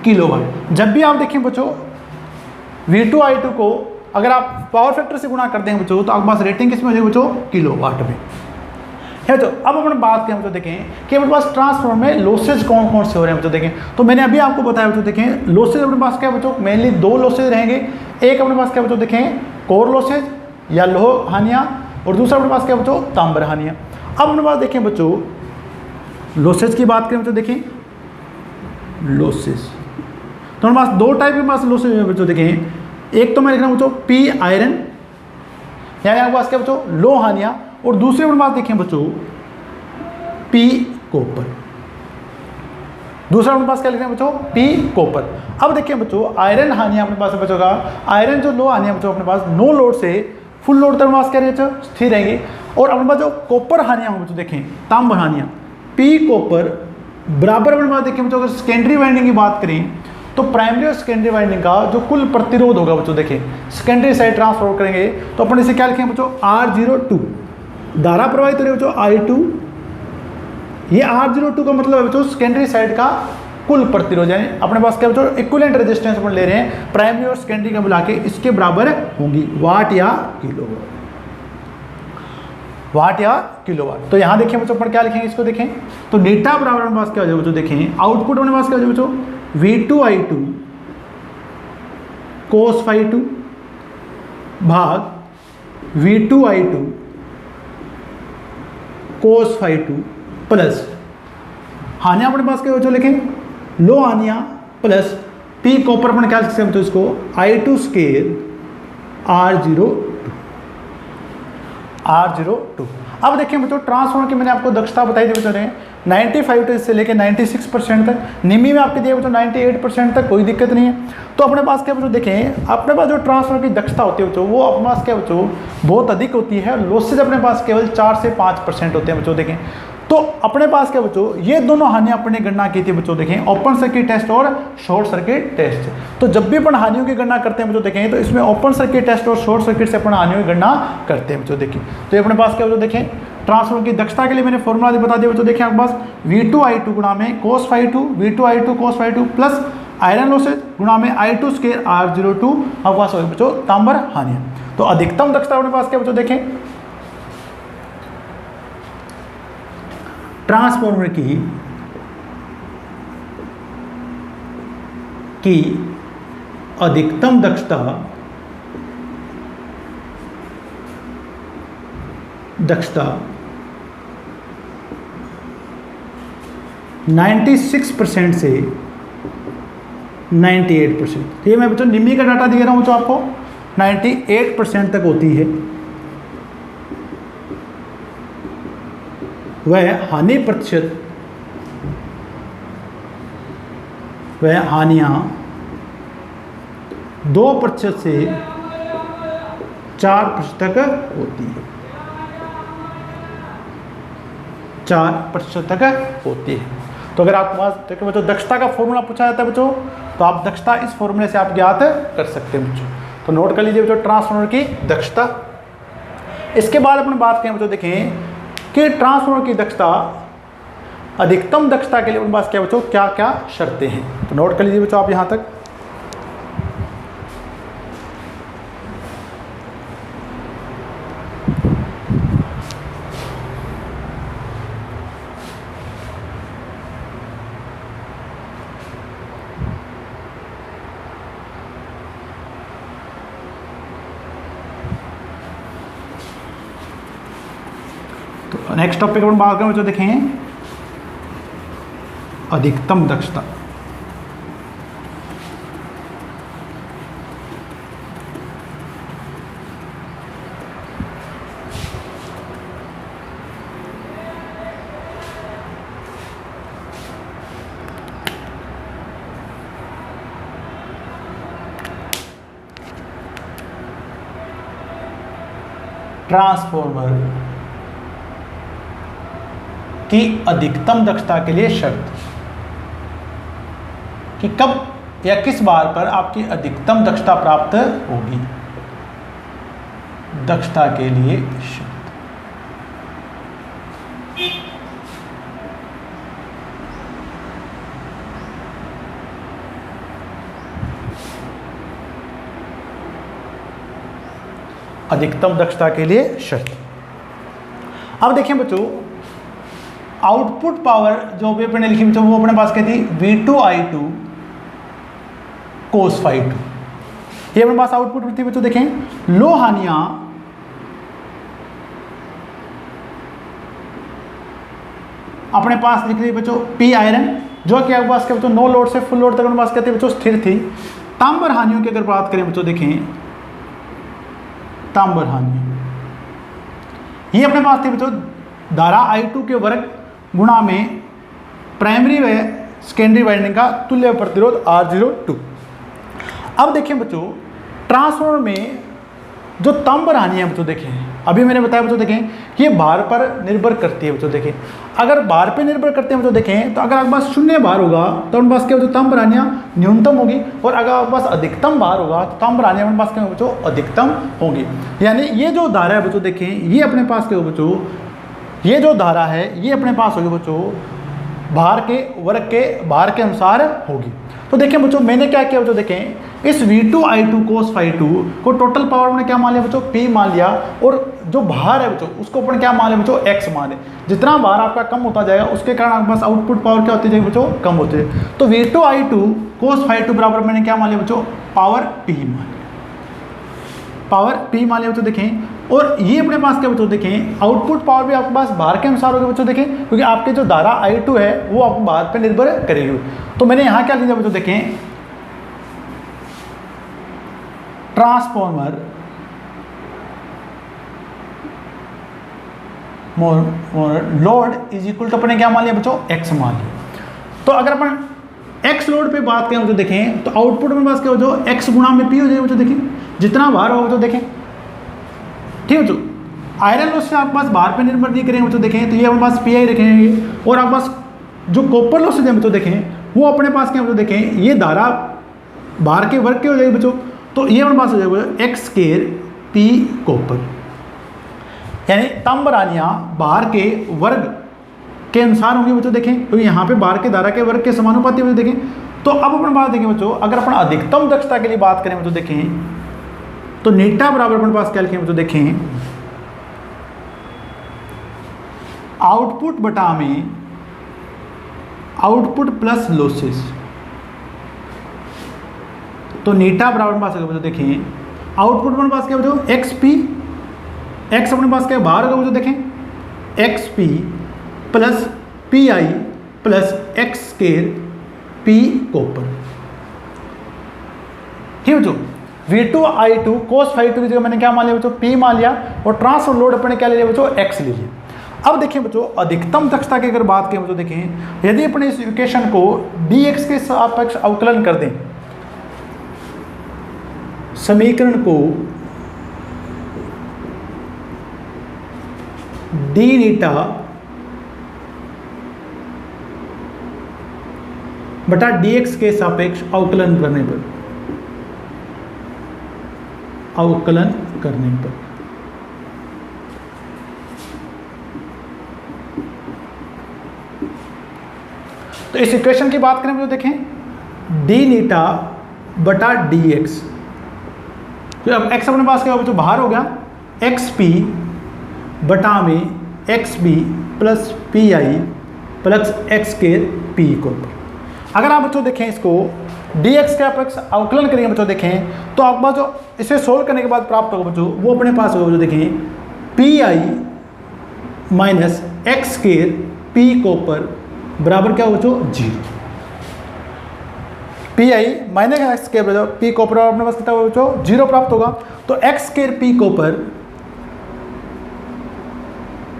किलोवाट। जब भी आप देखें बच्चों V2 I2 को अगर आप पावर फैक्टर से गुणा कर देंगे बच्चों तो आपके पास रेटिंग किसमें हो जाएगी बच्चों किलोवाट में है। तो अब अपन बात करें बच्चों देखें कि अपने पास ट्रांसफार्मर में लॉसेज कौन कौन से हो रहे हैं बच्चों देखें। तो मैंने अभी आपको बताया बच्चों देखें लॉसेज अपने पास क्या बच्चों मेनली 2 लॉसेज रहेंगे, एक अपने पास क्या बच्चों देखें कोर लॉसेज या लोह हानियाँ और दूसरा अपने पास क्या बच्चों तांबर हानियाँ। अब अपने पास देखें बच्चों लॉसेज की बात करें बच्चों देखें लॉसेज तो हमारे पास 2 टाइप के पास लॉसेज है बच्चों देखें, एक तो मैं लिख रहा हूँ बच्चों पी आयरन यानी आपके पास क्या बच्चों लो हानियाँ और दूसरे अपने पास देखें बच्चों पी कॉपर, दूसरा अपने पास क्या लिख रहे हैं बच्चों पी कॉपर। अब देखिए बच्चों आयरन हानियाँ अपने पास बच्चों का आयरन जो लो हानियाँ बच्चों अपने पास नो लोड से फुल लोड तक पास क्या रहेगा स्थिर रहेंगे और अपने पास जो कॉपर हानियाँ बच्चों देखें तांबर हानियाँ पी कॉपर बराबर अपने पास देखें बच्चों अगर सेकेंडरी वाइंडिंग की बात करें तो प्राइमरी और सेकेंडरी वाइंडिंग का जो कुल प्रतिरोध होगा बच्चों देखें सेकेंडरी साइड ट्रांसफर करेंगे तो अपन इसे क्या लिखेंगे बच्चों R02 धारा प्रवाहित हो रही है बच्चों I2, ये R02 का मतलब है बच्चों सेकेंडरी साइड का कुल प्रतिरोध, यानी अपने पास क्या बच्चों इक्विवेलेंट रेजिस्टेंस अपन ले रहे हैं प्राइमरी और सेकेंडरी का मिला के, इसके बराबर होंगी वाट या किलोवाट, वाट या किलोवाट। तो यहाँ देखें बच्चों अपन क्या लिखेंगे, इसको देखें तो डेटा बराबर अपने पास क्या हो जाएगा बच्चों, देखें आउटपुट अपने पास क्या हो जाएगा बच्चों V2I2 cos phi2 भाग V2I2 cos phi2 प्लस हानियां अपने पास क्या बच्चों लिखें लो हानियां प्लस पी कॉपर अपन क्या लिख सकते हैं इसको I2 स्केयर R02। अब देखिए बच्चों ट्रांसफार्मर की मैंने आपको दक्षता बताई थी बच्चों ने 95 से लेके 96% तक, निमी में आपके दिए बच्चों 98% तक, कोई दिक्कत नहीं है। तो अपने पास क्या बच्चों देखें अपने पास जो ट्रांसफार्मर की दक्षता होती है बच्चों वो अपने पास क्या बच्चों बहुत अधिक होती है, लॉसेज अपने पास केवल 4 से 5% होते हैं बच्चों देखें। तो अपने पास क्या बच्चों ये दोनों हानियां अपने गणना की थी बच्चों देखें ओपन सर्किट टेस्ट और शॉर्ट सर्किट टेस्ट। तो जब भी अपन हानियों की गणना करते हैं बच्चों देखें तो इसमें ओपन सर्किट टेस्ट और शॉर्ट सर्किट से अपन हानियों की गणना करते हैं बच्चों देखें। तो ये अपने पास क्या बच्चों देखें ट्रांसफार्मर की दक्षता के लिए मैंने फॉर्मूला बता दिया बच्चों देखें आपके पास V2I2 गुणा में cos phi2 V2I2 cos phi2 plus iron losses गुणा में I2 स्केयर R02 आपके पास हो बच्चों तांबर हानियां। तो अधिकतम दक्षता अपने पास क्या बच्चों देखें ट्रांसफार्मर की अधिकतम दक्षता 96% से 98%। ये मैं बच्चों निम्मी का डाटा दे रहा हूं जो आपको 98% तक होती है, वह हानि प्रतिशत वह हानियां 2% से 4% तक होती है, 4% तक होती है। तो अगर आपके पास देखिए बच्चों दक्षता का फॉर्मूला पूछा जाता है बच्चों तो आप दक्षता इस फॉर्मूले से आप ज्ञात कर सकते हैं बच्चों। तो नोट कर लीजिए बच्चों ट्रांसफार्मर की दक्षता। इसके बाद अपन बात करें बच्चों देखें कि ट्रांसफार्मर की दक्षता अधिकतम दक्षता के लिए उनके पास क्या बच्चों क्या क्या शर्तें हैं। तो नोट कर लीजिए बच्चों आप यहां तक। तो नेक्स्ट टॉपिक अपन बात करें बच्चों देखें अधिकतम दक्षता। ट्रांसफार्मर की अधिकतम दक्षता के लिए शर्त कि कब या किस बार पर आपकी अधिकतम दक्षता प्राप्त होगी। दक्षता के लिए शर्त अधिकतम दक्षता के लिए शर्त। अब देखें बच्चों आउटपुट पावर जो भी अपने लिखी बच्चों वो अपने पास क्या थी V2I2 cos phi2, ये अपने पास आउटपुट थी बच्चों देखें। लो हानियां अपने पास लिख रही बच्चों P आयरन जो कि आपके पास क्या बच्चों नो लोड से फुल लोड तक अपने पास क्या थी बच्चों स्थिर थी। तांबर हानियों की अगर बात करें बच्चों देखें तांबर हानियां ये अपने पास थी बच्चों धारा I2 के वर्ग गुणा में प्राइमरी व सेकेंडरी वाइंडिंग का तुल्य प्रतिरोध R02। अब देखिए बच्चों ट्रांसफार्मर में जो तांबर हानियां बच्चों देखें अभी मैंने बताया बच्चों देखें ये भार पर निर्भर करती है बच्चों देखें। अगर भार पर निर्भर करते हैं बच्चों देखें तो अगर आपके पास शून्य भार होगा तो उनके पास क्या बच्चों तांबर हानियां न्यूनतम होगी, और अगर आपके पास अधिकतम भार होगा तो तांबर हानियां अपने पास क्या बच्चों अधिकतम होगी। यानी ये जो धारा है बच्चों देखें ये अपने पास क्या हो बच्चों ये जो धारा है ये अपने पास होगी बच्चों भार के अनुसार होगी। तो देखिए बच्चों मैंने क्या किया बच्चों, देखें इस V2 I2 cos phi 2 को टोटल पावर में क्या मान लिया बच्चों, P मान लिया, और जो भार है बच्चों उसको अपन क्या मान लिया बच्चों, X मान लिया। जितना भार आपका कम होता जाएगा उसके कारण आपके पास आउटपुट पावर क्या होती जाएगी बच्चों, कम होती है। तो V2 I2 cos phi 2 बराबर मैंने क्या मान लिया बच्चों, पावर P मान लिया, पावर P मान लिया बच्चों। देखें और ये अपने पास क्या बच्चों, देखें आउटपुट पावर भी आपके पास भार के अनुसार होगी बच्चों, देखें क्योंकि आपके जो धारा I2 है वो आपको भार पे निर्भर करेगी। तो मैंने यहाँ क्या लिया बच्चों, देखें transformer load is equal to अपने क्या मान लिया बच्चों, X मान लिया। तो अगर अपन X लोड पे बात करें तो देखें तो आउटपुट में पास क्या हो जो X गुणा में P हो जाएगा बच्चों। देखें जितना भार होगा तो देखें, ठीक है बच्चों, आयरन लॉस से आपके पास भार पे निर्भर नहीं करेंगे बच्चों। देखें तो ये अपने पास PI रखेंगे, और आपके पास जो कॉपर लॉस है बच्चों देखें वो अपने पास क्या बच्चों, देखें ये धारा भार के वर्ग के हो जाएगी बच्चों। तो ये अपने पास हो जाएगा X स्क्वायर P कॉपर, यानी तंबरानियाँ भार के वर्ग के अनुसार होंगी बच्चों। देखें तो यहाँ पे भार के धारा के वर्ग के समानुपाती बच्चों। देखें तो अब अपन बात देखें बच्चों, अगर अपन अधिकतम दक्षता के लिए बात करें बच्चों, देखें तो नीटा बराबर अपने पास क्या लिखें बच्चों, देखें आउटपुट बटा में आउटपुट प्लस लॉसेस। तो नीटा बराबर अपने पास क्या बच्चों, देखें आउटपुट अपने पास क्या बच्चों, XP, X अपने पास क्या बाहर होगा बच्चों, देखें XP plus PI plus X square P copper, ठीक है बच्चों। V2 I2 cos phi 2 की जगह मैंने क्या मान लिया बच्चों, P मान लिया, और ट्रांसफर लोड अपने क्या ले लिया बच्चों, X ले लिया। अब देखिए बच्चों अधिकतम दक्षता की अगर बात करें बच्चों, देखें यदि अपने इस इक्वेशन को dx के सापेक्ष अवकलन कर दें, समीकरण को d नीटा बटा dx के सापेक्ष अवकलन करने पर तो इस इक्वेशन की बात करें तो देखें d नीटा बटा dx, तो अब x अपने पास क्या होगा, तो बाहर हो गया XP बटा में XB plus PI plus X square P copper. अगर आप बच्चों देखें इसको dx के सापेक्ष अवकलन करेंगे बच्चों, देखें तो आपके पास जो इसे सोल्व करने के बाद प्राप्त होगा बच्चों वो अपने पास होगा, जो देखें PI minus X square P copper बराबर क्या होगा बच्चों, 0। PI minus X square P copper अपने पास कितना होगा बच्चों, 0 प्राप्त होगा। तो X स्क्वायर P कॉपर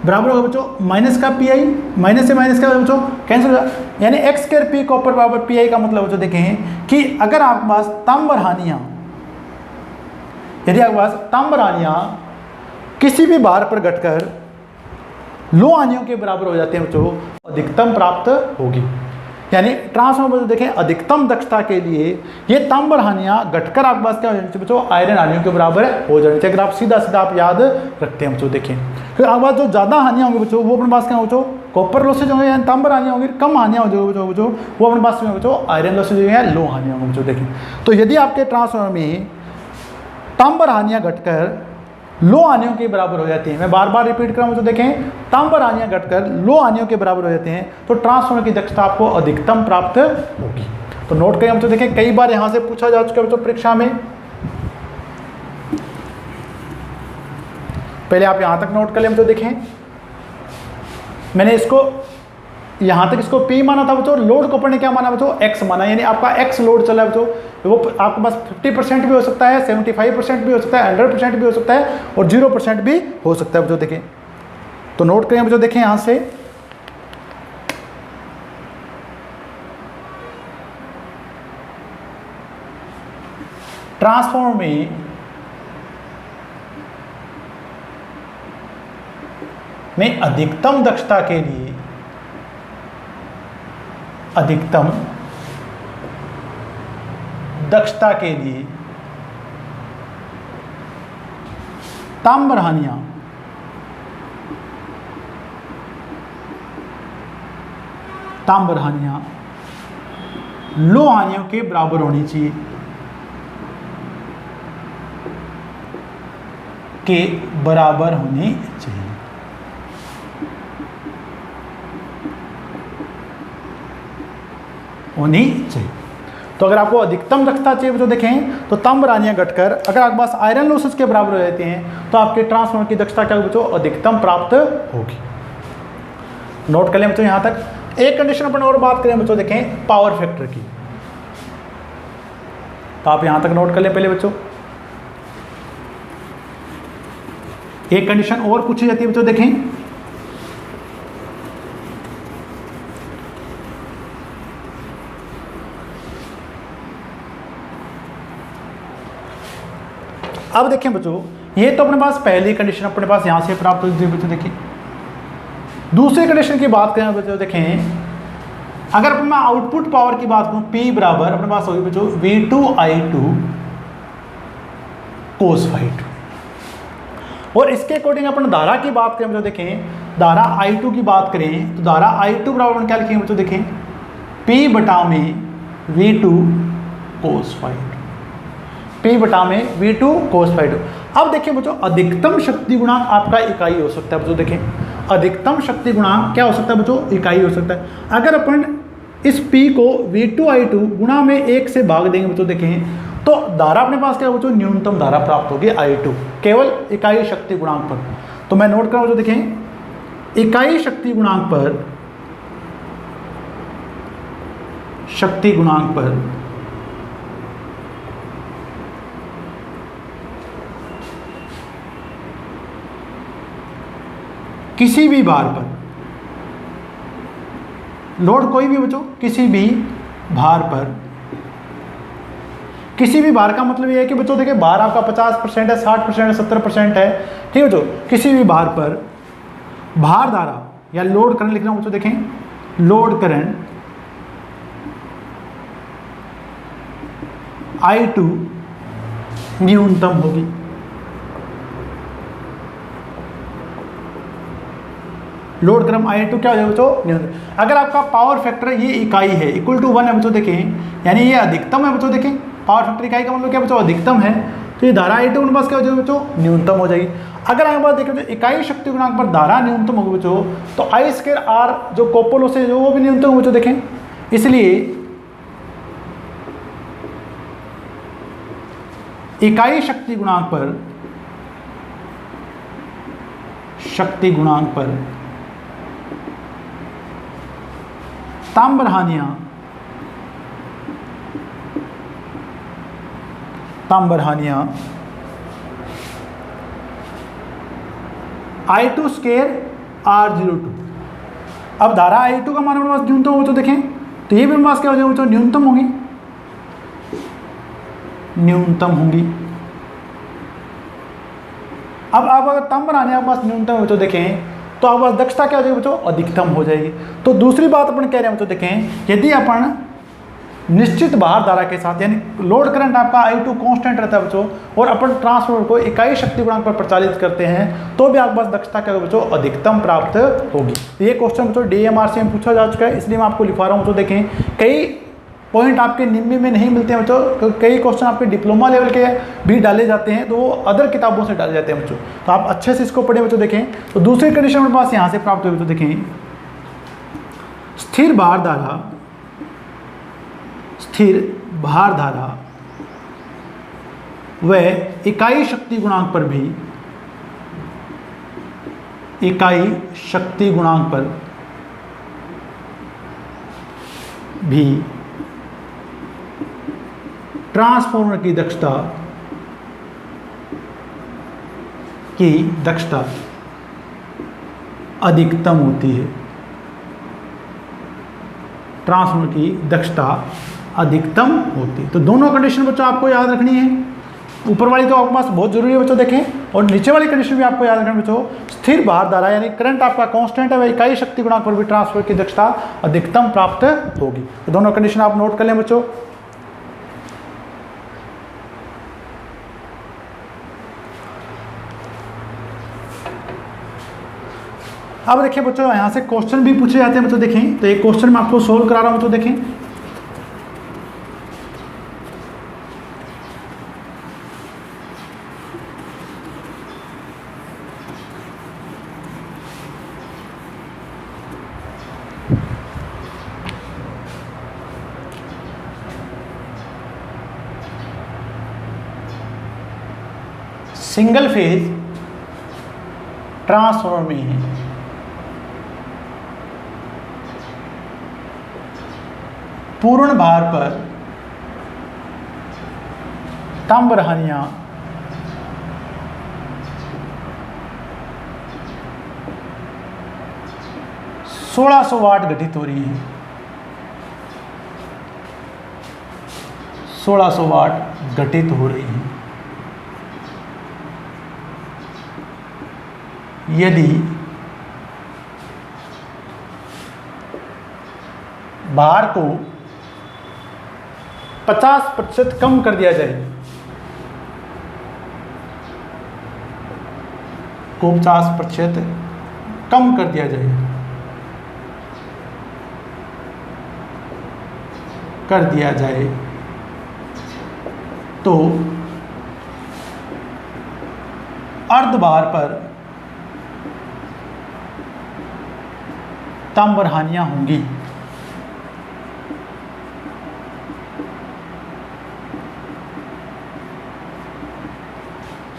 बराबर होगा बच्चों माइनस का PI, माइनस से माइनस क्या होगा बच्चों, कैंसिल हो जाएगा, यानी X स्क्वायर P कॉपर बराबर PI का मतलब बच्चों देखें कि अगर आपके पास ताम्रहानियाँ, यदि आपके पास ताम्रहानियाँ किसी भी भार पर घटकर लो हानियों के बराबर हो जाते हैं बच्चों, अधिकतम प्राप्त होगी। यानी ट्रांसफार्मर देखें अधिकतम दक्षता के लिए ये तांबर हानियाँ घटकर आपके पास क्या हो जानी चाहिए बच्चों, आयरन हानियों के बराबर हो जानी चाहिए। अगर आप सीधा आप याद रखते हैं बच्चों, देखें फिर आपके पास जो ज़्यादा हानियाँ होंगी बच्चों वो अपने पास क्या हो बच्चों, कॉपर लॉसेज होंगे, यानी तांबर हानियाँ होंगी। कम हानियाँ हो जाएगी बच्चों वो अपने पास में बच्चों आयरन लॉसेज होंगे, लो हानियाँ होंगी बच्चों। देखें तो यदि आपके ट्रांसफार्मर में तांबर हानियाँ घटकर लो हानियों के बराबर हो जाती हैं, मैं बार बार रिपीट कर रहा हूँ तो देखें तांबर हानियाँ घटकर लो हानियों के बराबर हो जाते हैं, तो ट्रांसफार्मर की दक्षता आपको अधिकतम प्राप्त होगी। तो नोट करें हम तो देखें कई बार यहाँ से पूछा जा चुका है बच्चों परीक्षा में। पहले आप यहाँ तक नोट कर लें तो देखें मैंने इसको यहाँ तक इसको P माना था बच्चों, लोड को पढ़ने क्या माना बच्चों, X माना, यानी आपका X लोड चला है बच्चों, वो आपके पास 50% भी हो सकता है, 75% भी हो सकता है, 100% भी हो सकता है और 0% भी हो सकता है बच्चों। देखें तो नोट करें बच्चों, देखें यहाँ से ट्रांसफार्मर में अधिकतम दक्षता के लिए तांबर हानियाँ तांबर हानियां लौह हानियों के बराबर होनी चाहिए, के बराबर होनी चाहिए। होनी चाहिए। तो अगर आपको अधिकतम दक्षता चाहिए तो देखें तो तांबर हानियां घटकर अगर आपके पास आयरन लॉसेस के बराबर हो जाते हैं तो आपके ट्रांसफार्मर की दक्षता क्या होगी बच्चों? अधिकतम प्राप्त होगी। नोट कर लें बच्चों यहां तक। एक कंडीशन अपन और बात करें बच्चों, देखें पावर फैक्टर की, तो आप यहां तक नोट कर लें पहले बच्चों। एक कंडीशन और पूछी जाती है बच्चों, देखें अब देखें बच्चों, ये तो अपने पास पहली कंडीशन अपने पास यहां से प्राप्त हुई थी बच्चों। देखिए दूसरी कंडीशन की बात करें बच्चों, देखें अगर मैं आउटपुट पावर की बात करूं P बराबर अपने पास होगी बच्चों V2I2 cos ∅2, और इसके अकॉर्डिंग अपन धारा की बात करें बच्चों, देखें धारा I2 की बात करें तो धारा I2 बराबर अपन क्या लिखेंगे बच्चों? देखें P बटा में V2 cos ∅2, P बटा में V2 cos ∅2। अब देखिए बच्चों अधिकतम शक्ति गुणांक आपका इकाई हो सकता है बच्चों। देखें अधिकतम शक्ति गुणांक क्या हो सकता है बच्चों? इकाई हो सकता है। अगर अपन इस P को V2I2 गुणा में 1 से भाग देंगे बच्चों, देखें तो धारा अपने पास क्या है बच्चों? न्यूनतम धारा प्राप्त होगी I2 केवल इकाई शक्ति गुणांक पर। तो मैं नोट कर रहा हूं बच्चों, देखें इकाई शक्ति गुणांक पर, शक्ति गुणांक पर किसी भी भार पर, लोड कोई भी बच्चों, किसी भी भार पर, किसी भी भार का मतलब ये है कि बच्चों देखिए भार आपका 50% है, 60% है, 70% है, ठीक है बच्चों। किसी भी भार पर भार धारा या लोड करंट लिख रहा हूं बच्चों, देखें लोड करंट I2 न्यूनतम होगी। लोड क्रम I2 क्या हो जाएगा बच्चों? न्यूनतम। अगर आपका पावर फैक्टर ये इकाई है इक्वल टू 1 है बच्चों, देखें यानी ये अधिकतम है बच्चों। देखें पावर फैक्टर इकाई का मतलब क्या बच्चों? अधिकतम है, तो ये धारा I2 उनके पास क्या हो जाएगी बच्चों? न्यूनतम हो जाएगी। अगर आपके पास देखें तो इकाई शक्ति गुणांक पर धारा न्यूनतम होगी बच्चों, तो I2R जो कॉपर लॉस है जो वो भी न्यूनतम हो बच्चों। देखें इसलिए इकाई शक्ति गुणांक पर, शक्ति गुणांक पर तांबर हानियां, तांबर हानियां I2 स्केयर R02। अब धारा I2 का मान अपने पास न्यूनतम हो तो देखें तो ये भी अपने पास क्या हो जाएगा बच्चों? न्यूनतम होंगी, न्यूनतम होंगी। अब आप अगर तांबर हानियां आपके पास न्यूनतम हो तो देखें तो आपके पास दक्षता क्या हो जाएगी बच्चों? अधिकतम हो जाएगी। तो दूसरी बात अपन कह रहे हैं बच्चों, देखें यदि अपन निश्चित भार धारा के साथ यानी लोड करंट आपका I2 कांस्टेंट रहता है बच्चों, और अपन ट्रांसफार्मर को इकाई शक्ति गुणांक पर प्रचालित करते हैं तो भी आपके पास दक्षता क्या होगी बच्चों? अधिकतम प्राप्त होगी। ये क्वेश्चन बच्चों DMRC में पूछा जा चुका है, इसलिए मैं आपको लिखा रहा हूँ बच्चों। देखें कई पॉइंट आपके निम्न में नहीं मिलते हैं बच्चों, कई क्वेश्चन आपके डिप्लोमा लेवल के भी डाले जाते हैं, तो वो अदर किताबों से डाले जाते हैं बच्चों। तो आप अच्छे से इसको पढ़ें बच्चों। देखें तो दूसरी कंडीशन हमारे पास यहाँ से प्राप्त हुई बच्चों। देखें स्थिर भार धारा, स्थिर भार धारा व इकाई शक्ति गुणांक पर भी, इकाई शक्ति गुणांक पर भी ट्रांसफार्मर की दक्षता अधिकतम होती है। ट्रांसफार्मर की दक्षता अधिकतम होती है। तो दोनों कंडीशन बच्चों आपको याद रखनी है। ऊपर वाली तो आपके पास बहुत जरूरी है बच्चों, देखें, और नीचे वाली कंडीशन भी आपको याद रखना बच्चों। स्थिर भार धारा यानी करंट आपका कांस्टेंट है, वह इकाई शक्ति गुणांक पर भी ट्रांसफर की दक्षता अधिकतम प्राप्त होगी। तो दोनों कंडीशन आप नोट कर लें बच्चों। अब देखिए बच्चों यहाँ से क्वेश्चन भी पूछे जाते हैं बच्चों, देखें तो एक क्वेश्चन मैं आपको सोल्व करा रहा हूँ बच्चों, देखें सिंगल फेज ट्रांसफार्मर में है, पूर्ण भार पर तांब हानियां 1600 वाट घटित हो रही है, 1600 वाट घटित हो रही है। यदि भार को 50% कम कर दिया जाए, को 50% कम कर दिया जाए तो अर्धभार पर तांबर हानियां होंगी।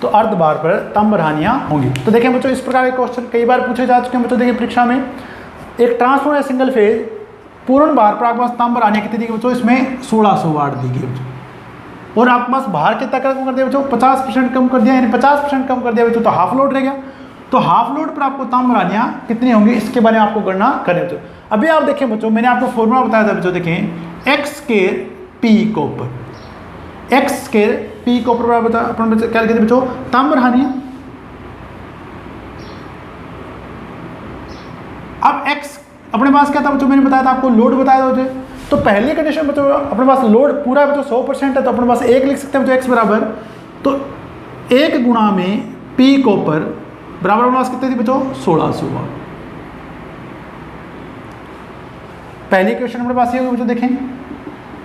तो अर्धभार पर तांबर हानियां होंगी। तो देखें बच्चों, इस प्रकार के क्वेश्चन कई बार पूछे जा चुके हैं बच्चों। देखिए परीक्षा में एक ट्रांसफार्मर सिंगल फेज पूर्ण भार पर आपके पास तांबर हानियां कितनी दी गई बच्चों, इसमें 1600 वाट दी गई बच्चों। और आपके पास भार कितना कम कर दिया बच्चों, 50% कम कर दिया, यानी 50% कम कर दिया बच्चों, तो हाफ लोड रह गया। तो हाफ लोड पर आपको तांबर हानियां कितनी होंगी, इसके बारे में आपको गणना करें बच्चों। अभी आप देखें बच्चों, मैंने आपको फॉर्मूला बताया था बच्चों, देखें x square P copper, x square P copper बता अपन क्या लिखे थे बच्चों, तांबर हानियां। अब एक्स अपने पास क्या था बच्चों, मैंने बताया था आपको, लोड बताया था बच्चों। तो पहली कंडीशन बच्चों अपने पास लोड पूरा बच्चों 100% है, तो अपने पास 1 लिख सकते हैं बच्चों, एक्स बराबर तो 1 गुणा में पी कॉपर बराबर अपने पास कितने थी बच्चों, 1600 वाट। पहली क्वेश्चन अपने पास ये होगा बच्चों, देखें।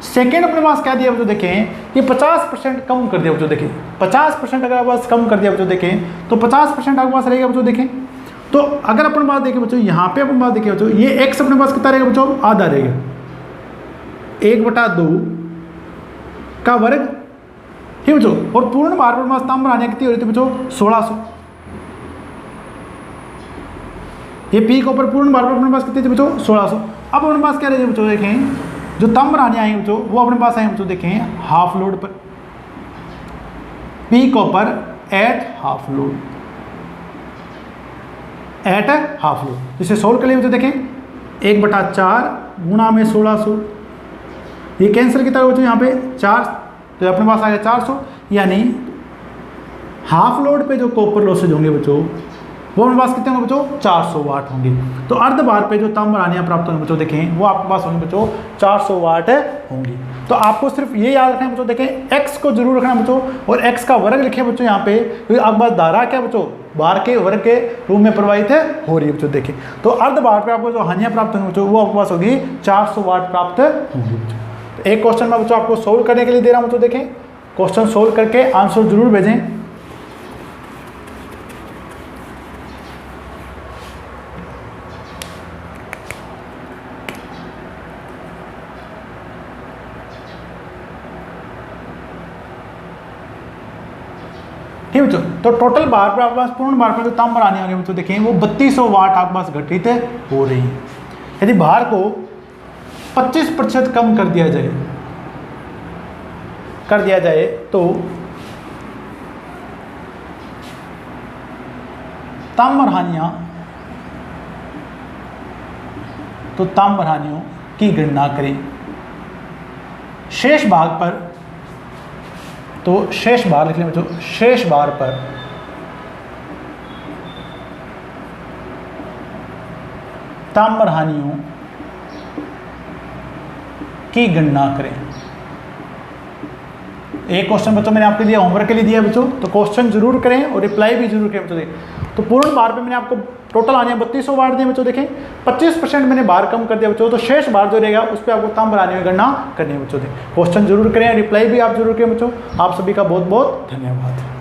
सेकेंड अपने पास क्या दिया बच्चों, देखें ये 50% कम कर दिया बच्चों, देखें 50% अगर आपके पास कम कर दिया बच्चों, देखें तो 50% आपके पास रहेगा बच्चों, देखें। तो अगर अपने पास देखें बच्चों, यहाँ पे अपने पास देखें बच्चों, ये एक्स अपने पास कितना रहेगा बच्चों, आधा रहेगा, 1/2 का वर्ग, ठीक बच्चों। और पूर्ण भार पर पास तांबर हानियां कितनी हो रही थी बच्चों, 1600। ये पी के ऊपर पूर्ण भार पर अपने पास कितनी थी बच्चों, 1600। अब अपने पास क्या रहेगी बच्चों, देखें जो तांबर हानियां आई बच्चों, वो अपने पास आई बच्चों, देखें हाफ लोड पर, P copper at half load, at half load. इसे सोल्व कर लिए बच्चों, देखें 1/4 गुणा में 1600, ये कैंसिल कितना बच्चों यहाँ पे 4, तो अपने पास आएगा 400, यानी हाफ लोड पे जो कॉपर लॉसेज होंगे बच्चों, वो अपने पास कितने होंगे बच्चों, 400 वाट होंगे। तो अर्ध भार पे जो तांबर हानियां प्राप्त होंगे बच्चों, देखें वो आपके पास होंगे बच्चों 400 वाट होंगी। तो आपको सिर्फ ये याद रखना है बच्चों, देखें एक्स को जरूर रखना बच्चों, और एक्स का वर्ग लिखे बच्चों यहाँ पे, क्योंकि आपके पास धारा क्या बच्चों, भार के वर्ग के रूप में प्रवाहित हो रही है बच्चों, देखें। तो अर्ध भार पे आपको जो हानियां प्राप्त होंगी बच्चों, वो आपके पास होगी 400 वाट प्राप्त होंगी बच्चों। तो एक क्वेश्चन मैं बच्चों आपको सोल्व करने के लिए दे रहा हूँ बच्चों, देखें क्वेश्चन सोल्व करके आंसर जरूर भेजें। ठीक बच्चों, तो टोटल भार पर आपके पास पूर्ण भार पर जो तांबर हानियां आ गई बच्चों, देखें वो 3200 वाट आपके पास घटित हो रही है। यदि भार को 25% कम कर दिया जाए तो तांबर हानियों की गणना करें। शेष भाग पर, तो शेष भार लिख लें बच्चों, शेष भार पर तांबर हानियों की गणना करें। एक क्वेश्चन बच्चों मैंने आपके लिए होमवर्क के लिए दिया बच्चों, तो क्वेश्चन जरूर करें और रिप्लाई भी जरूर करें बच्चों। तो पूर्ण बार पे मैंने आपको टोटल आने 3200 बार दिए बच्चों। देखें 25% मैंने बार कम कर दिया बच्चों, तो शेष बार जो रहेगा उस पर आपको कम बनाने में गणना करनी है बच्चों। क्वेश्चन जरूर करें, रिप्लाई भी आप जरूर करें बच्चों। आप सभी का बहुत बहुत धन्यवाद।